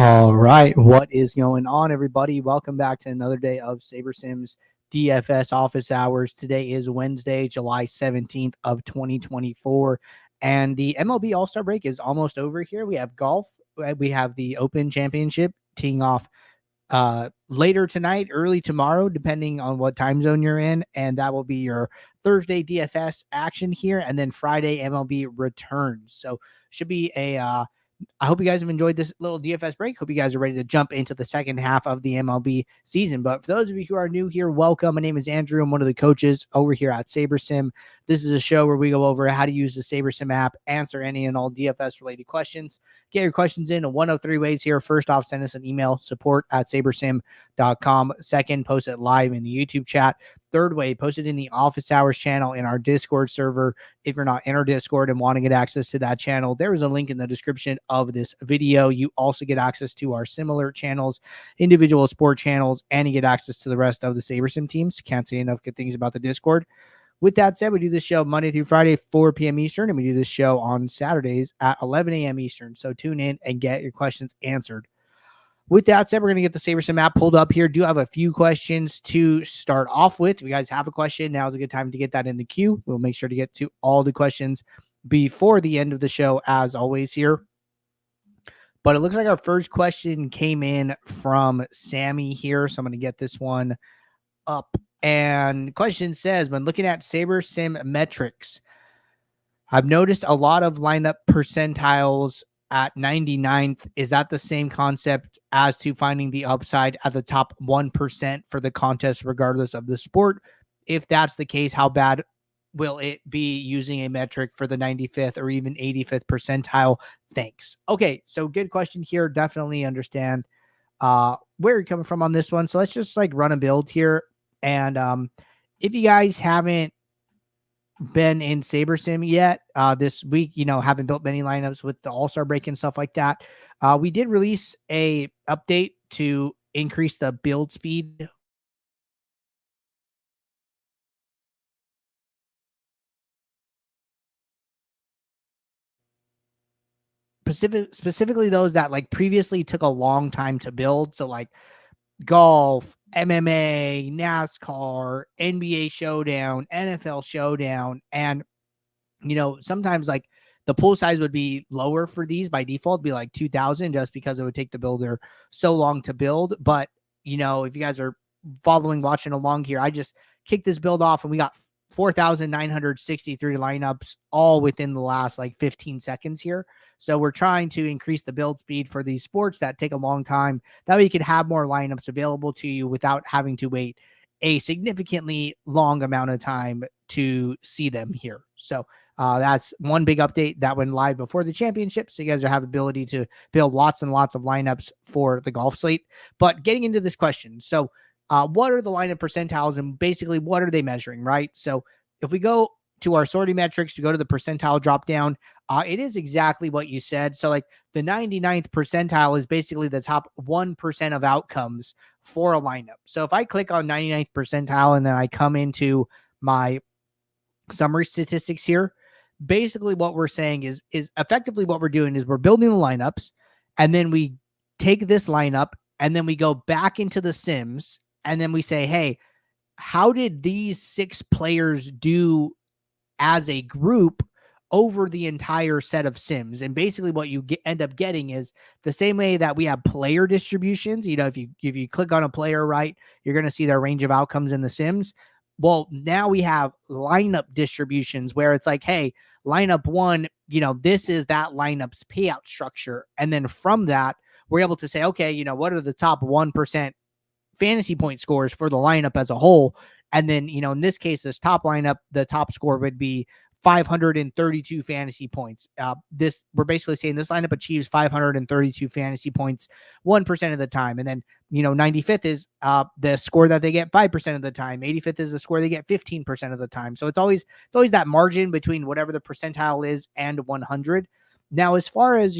All right, what is going on, everybody? Welcome back to another day of SaberSim's DFS office hours. Today is Wednesday, July 17th of 2024, and the MLB All-Star break is almost over here. We have golf. We have the Open Championship teeing off later tonight, early tomorrow, depending on what time zone you're in, and that will be your Thursday DFS action here, and then Friday MLB returns. So should be a I hope you guys have enjoyed this little DFS break. Hope you guys are ready to jump into the second half of the MLB season. But for those of you who are new here, welcome. My name is Andrew. I'm one of the coaches over here at SaberSim. This is a show where we go over how to use the SaberSim app, answer any and all DFS related questions. Get your questions in one of three ways here. First off, send us an email, support@sabersim.com. Second, post it live in the YouTube chat. Third way, post it in the office hours channel in our Discord server. If you're not in our Discord and want to get access to that channel, there is a link in the description of this video. You also get access to our similar channels, individual sport channels, and you get access to the rest of the SaberSim teams. Can't say enough good things about the Discord. With that said, we do this show Monday through Friday, 4 p.m. Eastern, and we do this show on Saturdays at 11 a.m. Eastern. So tune in and get your questions answered. With that said, we're going to get the SaberSim app pulled up here. Do have a few questions to start off with. If you guys have a question, now is a good time to get that in the queue. We'll make sure to get to all the questions before the end of the show, as always here. But it looks like our first question came in from Sammy here. So I'm going to get this one up. And question says, when looking at SaberSim metrics, I've noticed a lot of lineup percentiles at 99th. Is that the same concept as to finding the upside at the top 1% for the contest, regardless of the sport? If that's the case, how bad will it be using a metric for the 95th or even 85th percentile? Thanks. Okay, so good question here. Definitely understand where you're coming from on this one. So let's just run a build here. And if you guys haven't been in SaberSim yet this week, haven't built many lineups with the All-Star break and stuff like that, we did release a update to increase the build speed. Specifically those that previously took a long time to build. So golf, MMA, NASCAR, NBA Showdown, NFL Showdown. And, sometimes the pool size would be lower for these by default, be 2,000, just because it would take the builder so long to build. But, if you guys are watching along here, I just kicked this build off and we got 4,963 lineups all within the last 15 seconds here. So we're trying to increase the build speed for these sports that take a long time. That way you can have more lineups available to you without having to wait a significantly long amount of time to see them here. So that's one big update that went live before the championship. So you guys have ability to build lots and lots of lineups for the golf slate. But getting into this question. So what are the lineup percentiles and basically what are they measuring, right? So if we go to our sorting metrics, we go to the percentile drop down, it is exactly what you said. So the 99th percentile is basically the top 1% of outcomes for a lineup. So if I click on 99th percentile and then I come into my summary statistics here, basically what we're saying is effectively what we're doing is we're building the lineups, and then we take this lineup and then we go back into the sims and then we say, hey, how did these 6 players do as a group over the entire set of sims? And basically what you end up getting is the same way that we have player distributions. If you click on a player, right, you're going to see their range of outcomes in the sims. Well, now we have lineup distributions where it's hey, lineup 1, this is that lineup's payout structure. And then from that, we're able to say, okay, what are the top 1% fantasy point scores for the lineup as a whole? And then, in this case, this top lineup, the top score would be 532 fantasy points. We're basically saying this lineup achieves 532 fantasy points 1% of the time. And then, 95th is the score that they get 5% of the time. 85th is the score they get 15% of the time. So it's always that margin between whatever the percentile is and 100. Now, as far as,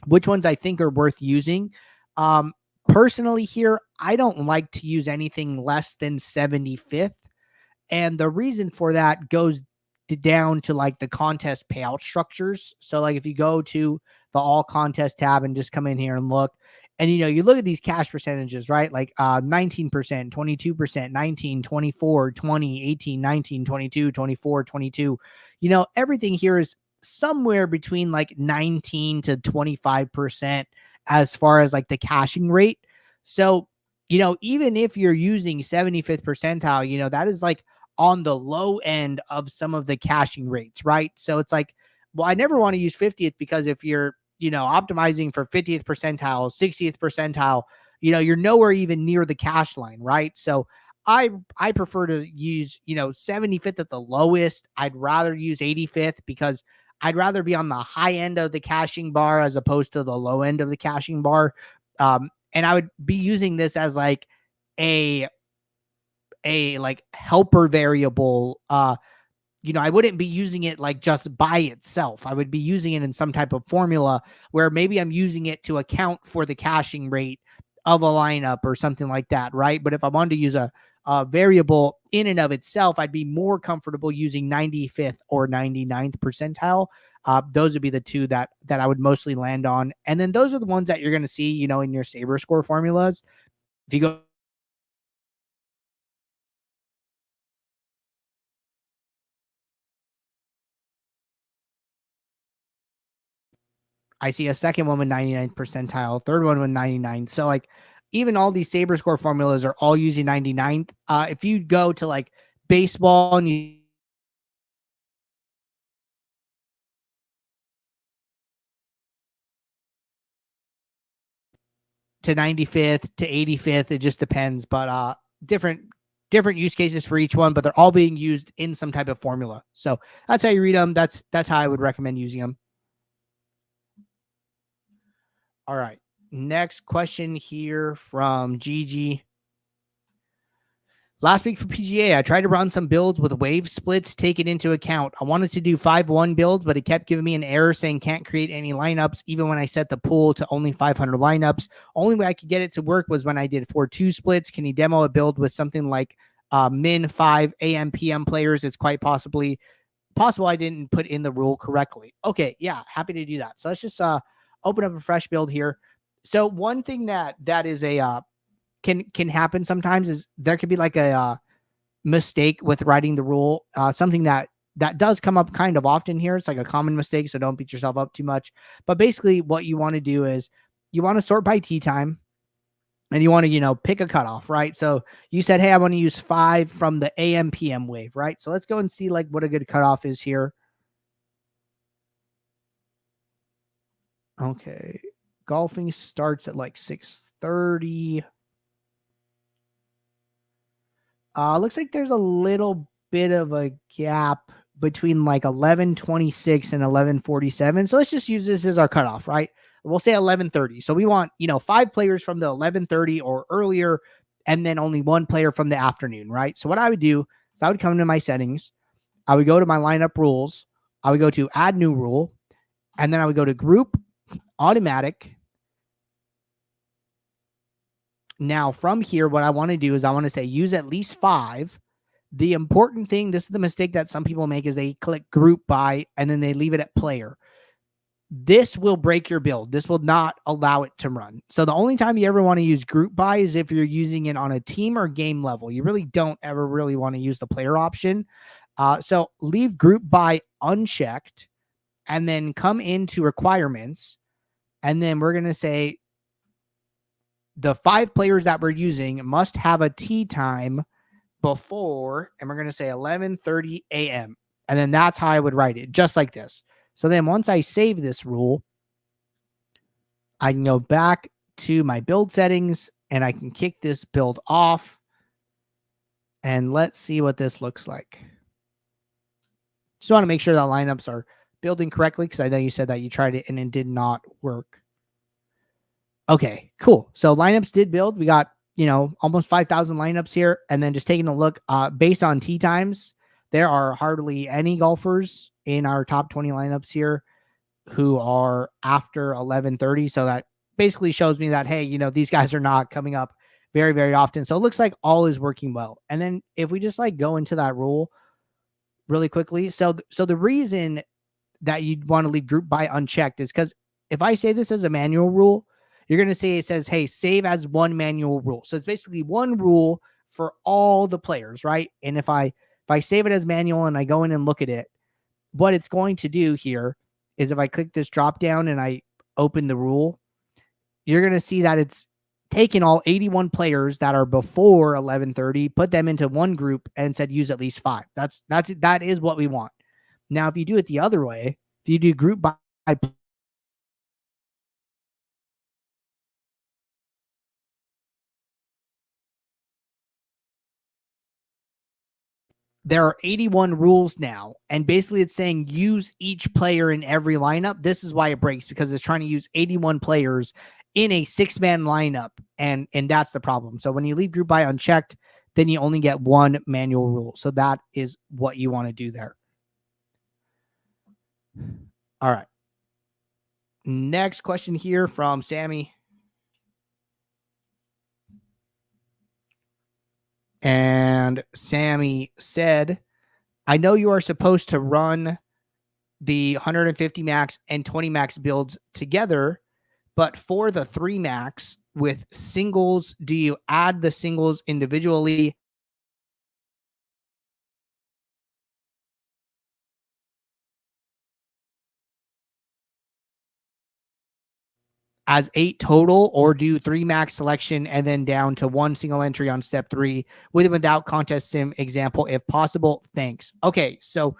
which ones I think are worth using, personally here, I don't like to use anything less than 75th. And the reason for that goes down to the contest payout structures. So if you go to the all contest tab and just come in here and look. And, you look at these cash percentages, right? Like 19%, 22%, 19, 24, 20, 18, 19, 22, 24, 22. Everything here is somewhere between like 19 to 25% as far as like the caching rate. So, even if you're using 75th percentile, that is like on the low end of some of the caching rates, right? So it's like, well, I never want to use 50th because if you're, optimizing for 50th percentile, 60th percentile, you're nowhere even near the cache line, right? So I prefer to use, 75th at the lowest. I'd rather use 85th because I'd rather be on the high end of the caching bar as opposed to the low end of the caching bar. And I would be using this as like a like helper variable. I wouldn't be using it like just by itself. I would be using it in some type of formula where maybe I'm using it to account for the caching rate of a lineup or something like that, right? But if I wanted to use a variable in and of itself, I'd be more comfortable using 95th or 99th percentile. Those would be the two that I would mostly land on. And then those are the ones that you're going to see, in your Saber score formulas. If you go I see a second one with 99th percentile, third one with 99. So like even all these Saber score formulas are all using 99th. If you go to like baseball and you to 95th to 85th, it just depends, but different use cases for each one, but they're all being used in some type of formula. So that's how you read them. That's how I would recommend using them. All right. Next question here from Gigi. Last week for PGA, I tried to run some builds with wave splits taken into account. I wanted to do 5-1 builds, but it kept giving me an error saying can't create any lineups, even when I set the pool to only 500 lineups. Only way I could get it to work was when I did 4-2 splits. Can you demo a build with something like min 5 AM, PM players? It's quite possible I didn't put in the rule correctly. Okay, yeah, happy to do that. So let's just open up a fresh build here. So one thing that is a can happen sometimes is there could be like a mistake with writing the rule. Something that does come up kind of often here. It's like a common mistake, so don't beat yourself up too much. But basically what you want to do is you want to sort by tee time and you want to, pick a cutoff, right? So you said, hey, I want to use 5 from the AM PM wave, right? So let's go and see like what a good cutoff is here. Okay. Golfing starts at like 6:30. Looks like there's a little bit of a gap between like 11:26 and 11:47. So let's just use this as our cutoff, right? We'll say 11:30. So we want, 5 players from the 11:30 or earlier, and then only 1 player from the afternoon, right? So what I would do is I would come into my settings. I would go to my lineup rules. I would go to add new rule, and then I would go to group, automatic. Now from here, what I want to do is I want to say use at least 5. The important thing, this is the mistake that some people make, is they click group by and then they leave it at player. This will break your build. This will not allow it to run. So the only time you ever want to use group by is if you're using it on a team or game level. You really don't ever really want to use the player option. So leave group by unchecked and then come into requirements. And then we're going to say the 5 players that we're using must have a tee time before, and we're going to say 11:30 a.m. And then that's how I would write it, just like this. So then once I save this rule, I can go back to my build settings and I can kick this build off. And let's see what this looks like. Just want to make sure that lineups are building correctly because I know you said that you tried it and it did not work. Okay, cool. So lineups did build. We got, almost 5,000 lineups here. And then just taking a look, based on tee times, there are hardly any golfers in our top 20 lineups here who are after 11:30. So that basically shows me that, hey, these guys are not coming up very, very often. So it looks like all is working well. And then if we just like go into that rule really quickly. So the reason that you'd want to leave group by unchecked is because if I say this as a manual rule, you're going to see it says, hey, save as one manual rule. So it's basically one rule for all the players, right? And if I save it as manual and I go in and look at it, what it's going to do here is if I click this drop down and I open the rule, you're going to see that it's taken all 81 players that are before 1130, put them into one group and said use at least 5. That is what we want. Now, if you do it the other way, if you do group by, there are 81 rules now, and basically it's saying use each player in every lineup. This is why it breaks, because it's trying to use 81 players in a 6-man lineup, and that's the problem. So when you leave group by unchecked, then you only get one manual rule. So that is what you want to do there. All right. Next question here from Sammy. And Sammy said, I know you are supposed to run the 150 max and 20 max builds together, but for the 3 max with singles, do you add the singles individually as 8 total, or do 3 max selection and then down to 1 single entry on step 3 with and without contest sim example if possible? Thanks. Okay, so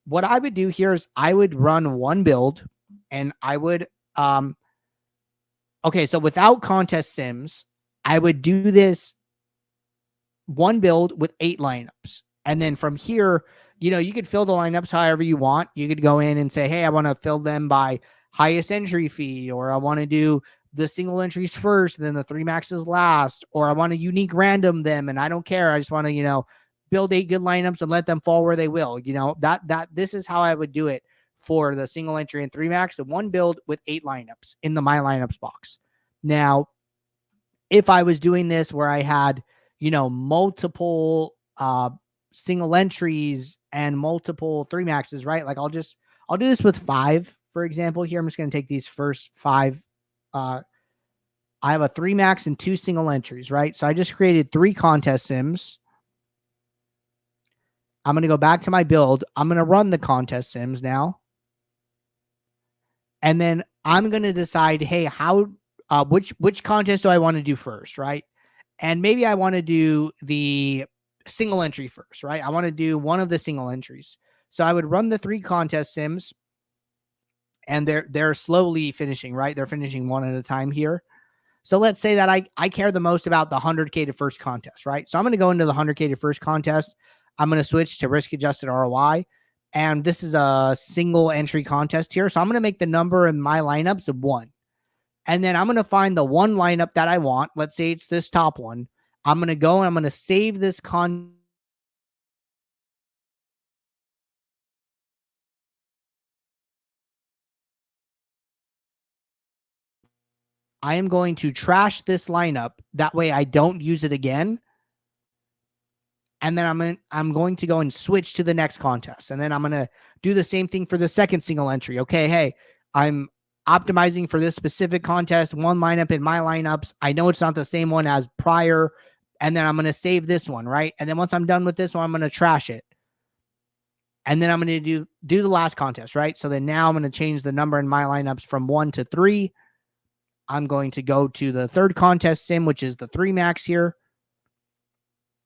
what I would do here is I would run 1 build, and I would okay, so without contest sims, I would do this 1 build with 8 lineups. And then from here, you could fill the lineups however you want. You could go in and say, hey, I want to fill them by highest entry fee, or I want to do the single entries first, and then the 3 maxes last, or I want to unique random them, and I don't care. I just want to, build 8 good lineups and let them fall where they will. This is how I would do it for the single entry and 3 max, and 1 build with 8 lineups in the My Lineups box. Now, if I was doing this where I had, multiple single entries and multiple 3 maxes, right? Like I'll do this with 5, for example. Here, I'm just going to take these first 5. I have a 3 max and 2 single entries, right? So I just created 3 contest sims. I'm going to go back to my build. I'm going to run the contest sims now. And then I'm going to decide, hey, which contest do I want to do first, right? And maybe I want to do the single entry first, right? I want to do one of the single entries. So I would run the 3 contest sims, and they're slowly finishing, right? They're finishing one at a time here. So let's say that I care the most about the 100K to first contest, right? So I'm going to go into the 100K to first contest. I'm going to switch to risk adjusted ROI. And this is a single entry contest here. So I'm going to make the number in my lineups of 1. And then I'm going to find the 1 lineup that I want. Let's say it's this top one. I'm going to go and I'm going to save this I am going to trash this lineup. That way I don't use it again. And then I'm going to go and switch to the next contest. And then I'm going to do the same thing for the second single entry. Okay, hey, I'm optimizing for this specific contest, 1 lineup in my lineups. I know it's not the same one as prior. And then I'm going to save this one, right? And then once I'm done with this one, I'm going to trash it. And then I'm going to do the last contest, right? So then now I'm going to change the number in my lineups from 1 to 3. I'm going to go to the third contest sim, which is the 3 max here.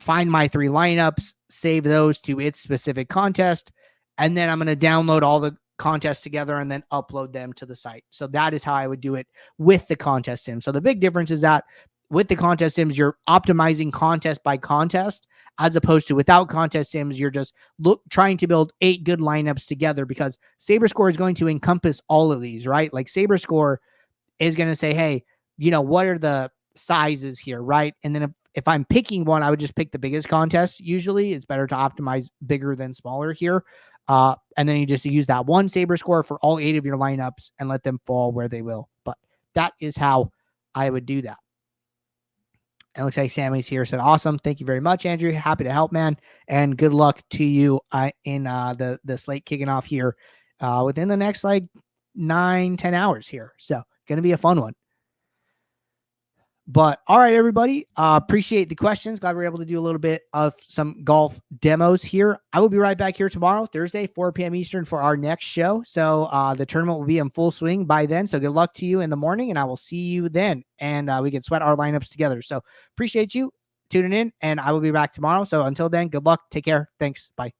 Find my 3 lineups, save those to its specific contest, and then I'm going to download all the contests together and then upload them to the site. So that is how I would do it with the contest sim. So the big difference is that with the contest sims, you're optimizing contest by contest, as opposed to without contest sims, you're just trying to build 8 good lineups together, because SaberScore is going to encompass all of these, right? Like SaberScore is going to say, hey, what are the sizes here, right? And then if I'm picking one, I would just pick the biggest contest. Usually it's better to optimize bigger than smaller here. And then you just use that 1 SaberScore for all 8 of your lineups and let them fall where they will. But that is how I would do that. It looks like Sammy's here, said, awesome. Thank you very much, Andrew. Happy to help, man. And good luck to you in the slate kicking off here within the next 9-10 hours here. So going to be a fun one. But all right, everybody, appreciate the questions. Glad we were able to do a little bit of some golf demos here. I will be right back here tomorrow, Thursday, 4 p.m. Eastern for our next show. So the tournament will be in full swing by then. So good luck to you in the morning, and I will see you then. And we can sweat our lineups together. So appreciate you tuning in, and I will be back tomorrow. So until then, good luck. Take care. Thanks. Bye.